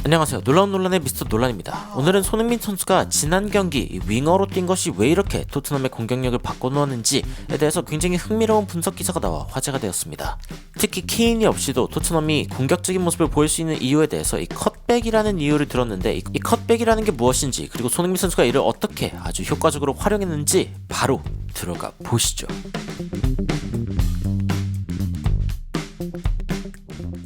안녕하세요. 놀라운 논란의 미스터 논란입니다. 오늘은 손흥민 선수가 지난 경기 윙어로 뛴 것이 왜 이렇게 토트넘의 공격력을 바꿔놓았는지에 대해서 굉장히 흥미로운 분석 기사가 나와 화제가 되었습니다. 특히 케인이 없이도 토트넘이 공격적인 모습을 보일 수 있는 이유에 대해서 이 컷백이라는 이유를 들었는데 이 컷백이라는 게 무엇인지, 그리고 손흥민 선수가 이를 어떻게 아주 효과적으로 활용했는지 바로 들어가 보시죠.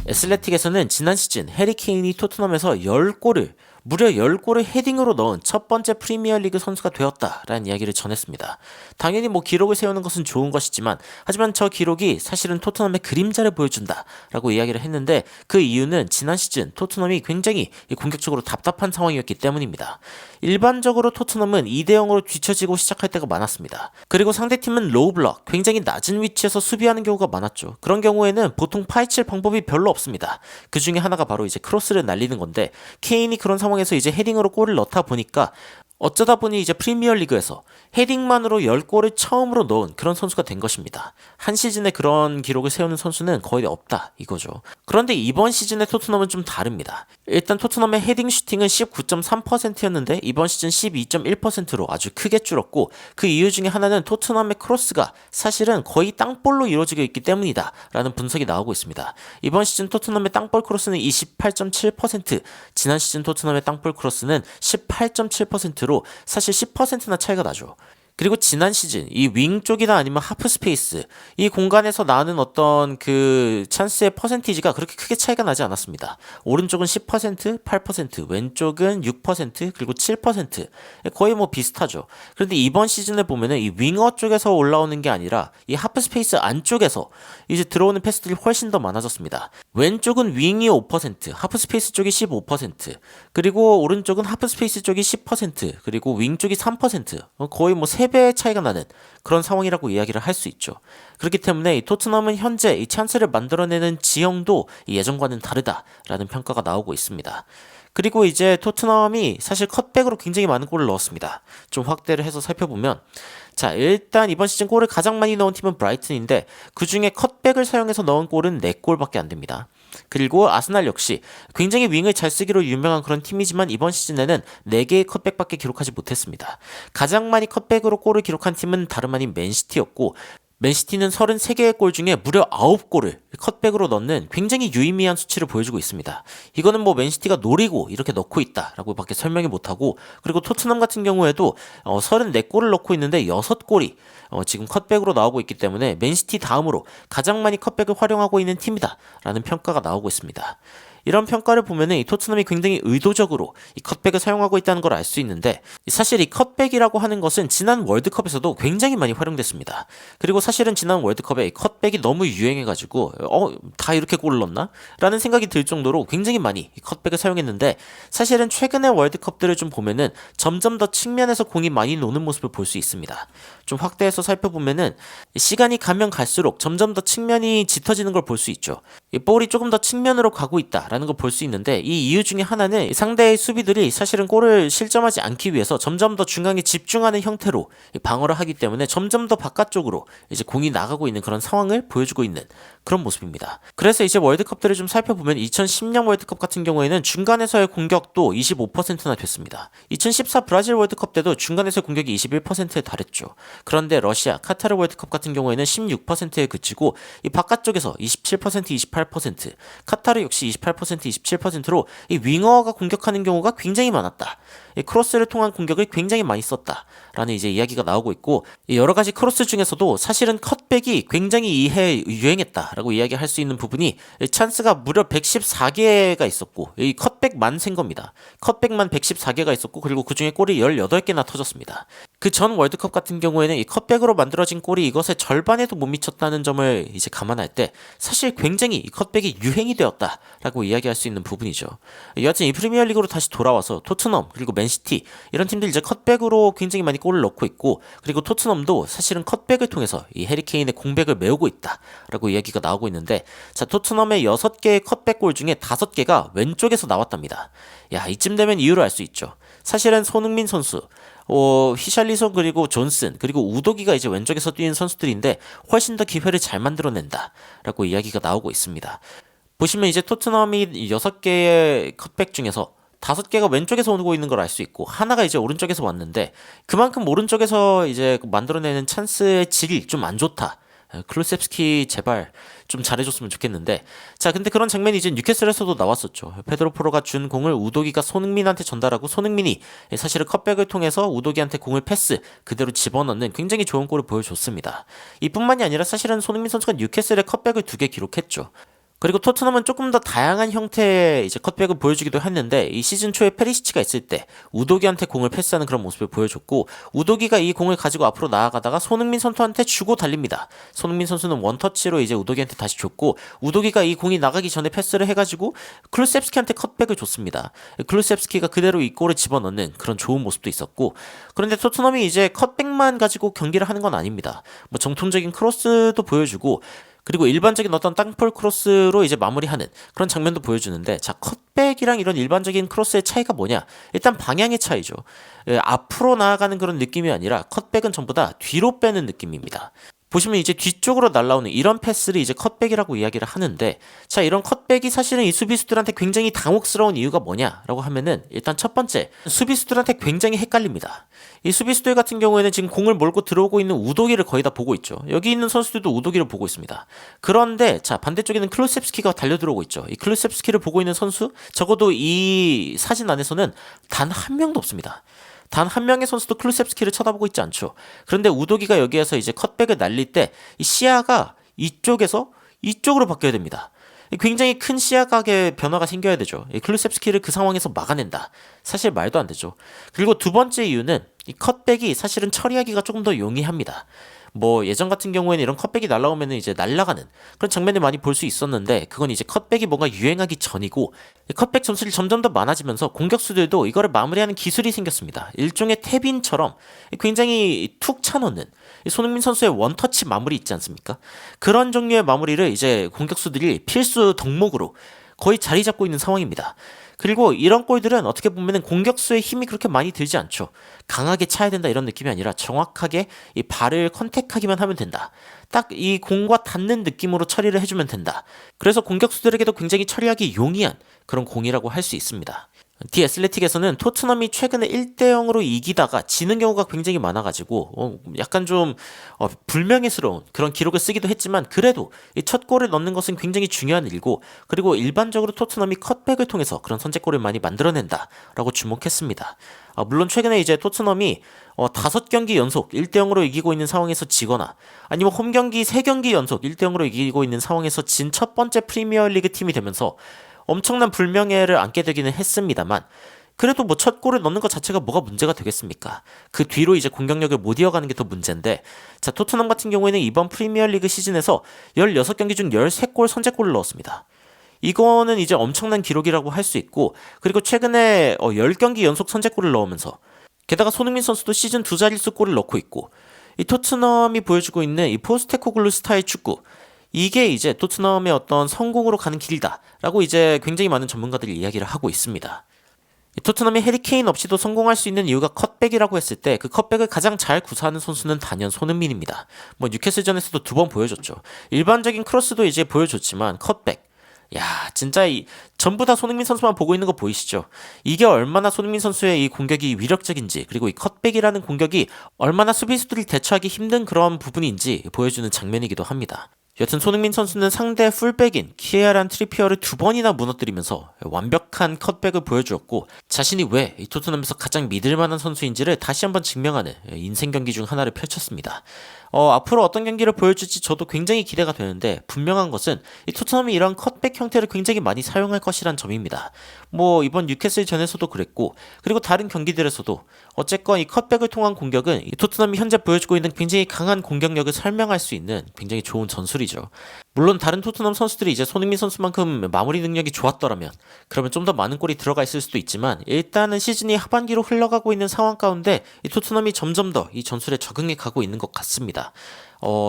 애슬레틱에서는 지난 시즌 해리 케인이 토트넘에서 10골을 무려 10골을 헤딩으로 넣은 첫 번째 프리미어리그 선수가 되었다라는 이야기를 전했습니다. 당연히 기록을 세우는 것은 좋은 것이지만, 하지만 저 기록이 사실은 토트넘의 그림자를 보여준다라고 이야기를 했는데, 그 이유는 지난 시즌 토트넘이 굉장히 공격적으로 답답한 상황이었기 때문입니다. 일반적으로 토트넘은 2대0으로 뒤처지고 시작할 때가 많았습니다. 그리고 상대팀은 로우 블럭, 굉장히 낮은 위치에서 수비하는 경우가 많았죠. 그런 경우에는 보통 파헤칠 방법이 별로 없습니다. 그 중에 하나가 바로 이제 크로스를 날리는 건데, 케인이 그런 상황에서 이제 헤딩으로 골을 넣다 보니까 어쩌다 보니 이제 프리미어리그에서 헤딩만으로 10골을 처음으로 넣은 그런 선수가 된 것입니다. 한 시즌에 그런 기록을 세우는 선수는 거의 없다 이거죠. 그런데 이번 시즌의 토트넘은 좀 다릅니다. 일단 토트넘의 헤딩 슈팅은 19.3%였는데 이번 시즌 12.1%로 아주 크게 줄었고, 그 이유 중에 하나는 토트넘의 크로스가 사실은 거의 땅볼로 이루어지고 있기 때문이다 라는 분석이 나오고 있습니다. 이번 시즌 토트넘의 땅볼 크로스는 28.7%, 지난 시즌 토트넘의 땅볼 크로스는 18.7%로 사실 10%나 차이가 나죠. 그리고 지난 시즌 이 윙 쪽이나 아니면 하프 스페이스, 이 공간에서 나는 어떤 그 찬스의 퍼센티지가 그렇게 크게 차이가 나지 않았습니다. 오른쪽은 10%, 8%, 왼쪽은 6%, 그리고 7%, 거의 비슷하죠. 그런데 이번 시즌을 보면은 이 윙어 쪽에서 올라오는 게 아니라 이 하프 스페이스 안쪽에서 이제 들어오는 패스들이 훨씬 더 많아졌습니다. 왼쪽은 윙이 5%, 하프 스페이스 쪽이 15%, 그리고 오른쪽은 하프 스페이스 쪽이 10%, 그리고 윙 쪽이 3%, 거의 3배의 차이가 나는 그런 상황이라고 이야기를 할 수 있죠. 그렇기 때문에 이 토트넘은 현재 이 찬스를 만들어내는 지형도 예전과는 다르다라는 평가가 나오고 있습니다. 그리고 이제 토트넘이 사실 컷백으로 굉장히 많은 골을 넣었습니다. 좀 확대를 해서 살펴보면, 자, 일단 이번 시즌 골을 가장 많이 넣은 팀은 브라이튼인데, 그 중에 컷백을 사용해서 넣은 골은 4골밖에 안 됩니다. 그리고 아스날 역시 굉장히 윙을 잘 쓰기로 유명한 그런 팀이지만 이번 시즌에는 4개의 컷백밖에 기록하지 못했습니다. 가장 많이 컷백으로 골을 기록한 팀은 다름 아닌 맨시티였고, 맨시티는 33개의 골 중에 무려 9골을 컷백으로 넣는 굉장히 유의미한 수치를 보여주고 있습니다. 이거는 맨시티가 노리고 이렇게 넣고 있다라고 밖에 설명이 못하고, 그리고 토트넘 같은 경우에도 34골을 넣고 있는데 6골이 지금 컷백으로 나오고 있기 때문에 맨시티 다음으로 가장 많이 컷백을 활용하고 있는 팀이다라는 평가가 나오고 있습니다. 이런 평가를 보면은 이 토트넘이 굉장히 의도적으로 이 컷백을 사용하고 있다는 걸 알 수 있는데, 사실 이 컷백이라고 하는 것은 지난 월드컵에서도 굉장히 많이 활용됐습니다. 그리고 사실은 지난 월드컵에 이 컷백이 너무 유행해가지고 다 이렇게 골을 넣나? 라는 생각이 들 정도로 굉장히 많이 이 컷백을 사용했는데, 사실은 최근의 월드컵들을 좀 보면은 점점 더 측면에서 공이 많이 노는 모습을 볼 수 있습니다. 좀 확대해서 살펴보면은 시간이 가면 갈수록 점점 더 측면이 짙어지는 걸 볼 수 있죠. 이 볼이 조금 더 측면으로 가고 있다라는 걸 볼 수 있는데, 이 이유 중에 하나는 상대의 수비들이 사실은 골을 실점하지 않기 위해서 점점 더 중앙에 집중하는 형태로 방어를 하기 때문에 점점 더 바깥쪽으로 이제 공이 나가고 있는 그런 상황을 보여주고 있는 그런 모습입니다. 그래서 이제 월드컵들을 좀 살펴보면 2010년 월드컵 같은 경우에는 중간에서의 공격도 25%나 됐습니다. 2014 브라질 월드컵 때도 중간에서의 공격이 21%에 달했죠. 그런데 러시아, 카타르 월드컵 같은 경우에는 16%에 그치고, 이 바깥쪽에서 27%, 28%, 카타르 역시 28%, 27%로 이 윙어가 공격하는 경우가 굉장히 많았다. 이 크로스를 통한 공격을 굉장히 많이 썼다라는 이제 이야기가 나오고 있고, 여러 가지 크로스 중에서도 사실은 컷백이 굉장히 이해 유행했다라고 이야기할 수 있는 부분이, 찬스가 무려 114개가 있었고, 이 컷백만 센 겁니다. 컷백만 114개가 있었고, 그리고 그 중에 골이 18개나 터졌습니다. 그 전 월드컵 같은 경우에는 이 컷백으로 만들어진 골이 이것의 절반에도 못 미쳤다는 점을 이제 감안할 때 사실 굉장히 이 컷백이 유행이 되었다라고 이야기할 수 있는 부분이죠. 여하튼 이 프리미어리그로 다시 돌아와서 토트넘 그리고 맨시티 이런 팀들 이제 컷백으로 굉장히 많이 골을 넣고 있고, 그리고 토트넘도 사실은 컷백을 통해서 이 해리 케인의 공백을 메우고 있다라고 이야기가 나오고 있는데, 자, 토트넘의 6개의 컷백 골 중에 5개가 왼쪽에서 나왔답니다. 야, 이쯤 되면 이유를 알 수 있죠. 사실은 손흥민 선수, 히샬리son 그리고 존슨 그리고 우도기가 이제 왼쪽에서 뛰는 선수들인데 훨씬 더 기회를 잘 만들어낸다라고 이야기가 나오고 있습니다. 보시면 이제 토트넘이 6개의 컷백 중에서 5개가 왼쪽에서 오고 있는 걸 알 수 있고 하나가 이제 오른쪽에서 왔는데 그만큼 오른쪽에서 이제 만들어내는 찬스의 질이 좀 안 좋다. 클루셉스키 제발 좀 잘해줬으면 좋겠는데 자 근데 그런 장면이 이제 뉴캐슬에서도 나왔었죠. 페드로 포로가 준 공을 우도기가 손흥민한테 전달하고 손흥민이 사실은 컷백을 통해서 우도기한테 공을 패스 그대로 집어넣는 굉장히 좋은 골을 보여줬습니다. 이뿐만이 아니라 사실은 손흥민 선수가 뉴캐슬에 컷백을 2개 기록했죠. 그리고 토트넘은 조금 더 다양한 형태의 이제 컷백을 보여주기도 했는데 이 시즌 초에 페리시치가 있을 때 우도기한테 공을 패스하는 그런 모습을 보여줬고 우도기가 이 공을 가지고 앞으로 나아가다가 손흥민 선수한테 주고 달립니다. 손흥민 선수는 원터치로 이제 우도기한테 다시 줬고 우도기가 이 공이 나가기 전에 패스를 해가지고 클루셉스키한테 컷백을 줬습니다. 클루셉스키가 그대로 이 골을 집어넣는 그런 좋은 모습도 있었고 그런데 토트넘이 이제 컷백만 가지고 경기를 하는 건 아닙니다. 뭐 정통적인 크로스도 보여주고 그리고 일반적인 어떤 땅볼 크로스로 이제 마무리하는 그런 장면도 보여주는데 자 컷백이랑 이런 일반적인 크로스의 차이가 뭐냐 일단 방향의 차이죠. 앞으로 나아가는 그런 느낌이 아니라 컷백은 전부 다 뒤로 빼는 느낌입니다. 보시면 이제 뒤쪽으로 날라오는 이런 패스를 이제 컷백이라고 이야기를 하는데 자 이런 컷백이 사실은 이 수비수들한테 굉장히 당혹스러운 이유가 뭐냐라고 하면은 일단 첫 번째 수비수들한테 굉장히 헷갈립니다. 이 수비수들 같은 경우에는 지금 공을 몰고 들어오고 있는 우도기를 거의 다 보고 있죠. 여기 있는 선수들도 우도기를 보고 있습니다. 그런데 자 반대쪽에는 클루셉스키가 달려들어오고 있죠. 이 클루셉스키를 보고 있는 선수 적어도 이 사진 안에서는 단 한 명도 없습니다. 단 한 명의 선수도 클루셉스키를 쳐다보고 있지 않죠. 그런데 우도기가 여기에서 이제 컷백을 날릴 때 이 시야가 이쪽에서 이쪽으로 바뀌어야 됩니다. 굉장히 큰 시야각의 변화가 생겨야 되죠. 클루셉스키를 그 상황에서 막아낸다. 사실 말도 안 되죠. 그리고 두 번째 이유는 이 컷백이 사실은 처리하기가 조금 더 용이합니다. 뭐 예전 같은 경우에는 이런 컷백이 날라오면 이제 날아가는 그런 장면을 많이 볼 수 있었는데 그건 이제 컷백이 뭔가 유행하기 전이고 컷백 점수를 점점 더 많아지면서 공격수들도 이거를 마무리하는 기술이 생겼습니다. 일종의 탭인처럼 굉장히 툭 차놓는 손흥민 선수의 원터치 마무리 있지 않습니까? 그런 종류의 마무리를 이제 공격수들이 필수 덕목으로 거의 자리 잡고 있는 상황입니다. 그리고 이런 골들은 어떻게 보면 공격수의 힘이 그렇게 많이 들지 않죠. 강하게 차야 된다 이런 느낌이 아니라 정확하게 이 발을 컨택하기만 하면 된다. 딱 이 공과 닿는 느낌으로 처리를 해주면 된다. 그래서 공격수들에게도 굉장히 처리하기 용이한 그런 공이라고 할 수 있습니다. 디 애슬레틱에서는 토트넘이 최근에 1대0으로 이기다가 지는 경우가 굉장히 많아가지고 약간 좀 불명예스러운 그런 기록을 쓰기도 했지만 그래도 이 첫 골을 넣는 것은 굉장히 중요한 일이고 그리고 일반적으로 토트넘이 컷백을 통해서 그런 선제골을 많이 만들어낸다라고 주목했습니다. 물론 최근에 이제 토트넘이 5경기 연속 1대0으로 이기고 있는 상황에서 지거나 아니면 홈경기 3경기 연속 1대0으로 이기고 있는 상황에서 진 첫 번째 프리미어리그 팀이 되면서 엄청난 불명예를 안게 되기는 했습니다만 그래도 뭐 첫 골을 넣는 것 자체가 뭐가 문제가 되겠습니까? 그 뒤로 이제 공격력을 못 이어가는 게 더 문제인데 자 토트넘 같은 경우에는 이번 프리미어리그 시즌에서 16경기 중 13골 선제골을 넣었습니다. 이거는 이제 엄청난 기록이라고 할 수 있고 그리고 최근에 10경기 연속 선제골을 넣으면서 게다가 손흥민 선수도 시즌 2자릿수 골을 넣고 있고 이 토트넘이 보여주고 있는 이 포스테코글루 스타일 축구 이게 이제 토트넘의 어떤 성공으로 가는 길이다라고 이제 굉장히 많은 전문가들이 이야기를 하고 있습니다. 토트넘이 해리케인 없이도 성공할 수 있는 이유가 컷백이라고 했을 때 그 컷백을 가장 잘 구사하는 선수는 단연 손흥민입니다. 뭐 뉴캐슬전에서도 2번 보여줬죠. 일반적인 크로스도 이제 보여줬지만 컷백 야 진짜 전부 다 손흥민 선수만 보고 있는 거 보이시죠? 이게 얼마나 손흥민 선수의 이 공격이 위력적인지 그리고 이 컷백이라는 공격이 얼마나 수비수들이 대처하기 힘든 그런 부분인지 보여주는 장면이기도 합니다. 여튼 손흥민 선수는 상대 풀백인 키에란 트리피어를 2번이나 무너뜨리면서 완벽한 컷백을 보여주었고 자신이 왜 이 토트넘에서 가장 믿을만한 선수인지를 다시 한번 증명하는 인생 경기 중 하나를 펼쳤습니다. 앞으로 어떤 경기를 보여줄지 저도 굉장히 기대가 되는데 분명한 것은 이 토트넘이 이런 컷백 형태를 굉장히 많이 사용할 것이란 점입니다. 뭐 이번 뉴캐슬 전에서도 그랬고 그리고 다른 경기들에서도 어쨌건 이 컷백을 통한 공격은 이 토트넘이 현재 보여주고 있는 굉장히 강한 공격력을 설명할 수 있는 굉장히 좋은 전술이죠. 물론 다른 토트넘 선수들이 이제 손흥민 선수만큼 마무리 능력이 좋았더라면 그러면 좀 더 많은 골이 들어가 있을 수도 있지만 일단은 시즌이 하반기로 흘러가고 있는 상황 가운데 이 토트넘이 점점 더 이 전술에 적응해 가고 있는 것 같습니다.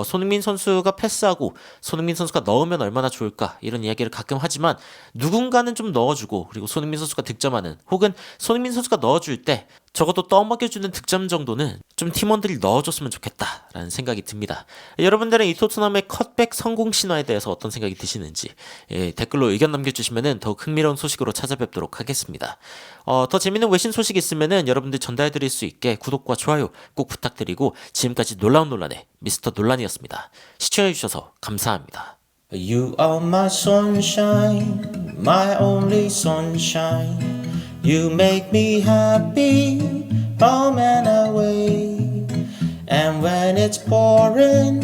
손흥민 선수가 패스하고 손흥민 선수가 넣으면 얼마나 좋을까 이런 이야기를 가끔 하지만 누군가는 좀 넣어주고 그리고 손흥민 선수가 득점하는 혹은 손흥민 선수가 넣어줄 때 적어도 떠먹여주는 득점 정도는 좀 팀원들이 넣어줬으면 좋겠다라는 생각이 듭니다. 여러분들은 이 토트넘의 컷백 성공 신화에 대해서 어떤 생각이 드시는지 댓글로 의견 남겨주시면 더욱 흥미로운 소식으로 찾아뵙도록 하겠습니다. 더 재밌는 외신 소식 있으면 여러분들 전달해드릴 수 있게 구독과 좋아요 꼭 부탁드리고 지금까지 놀라운 논란의 미스터 논란이었습니다. 시청해주셔서 감사합니다. You are my sunshine, my only sunshine. You make me happy, home and away. And when it's pouring,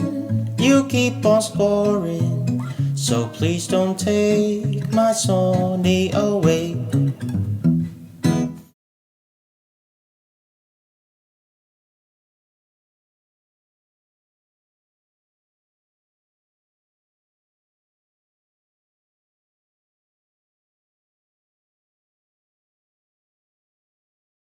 you keep on scoring. So please don't take my sunny away.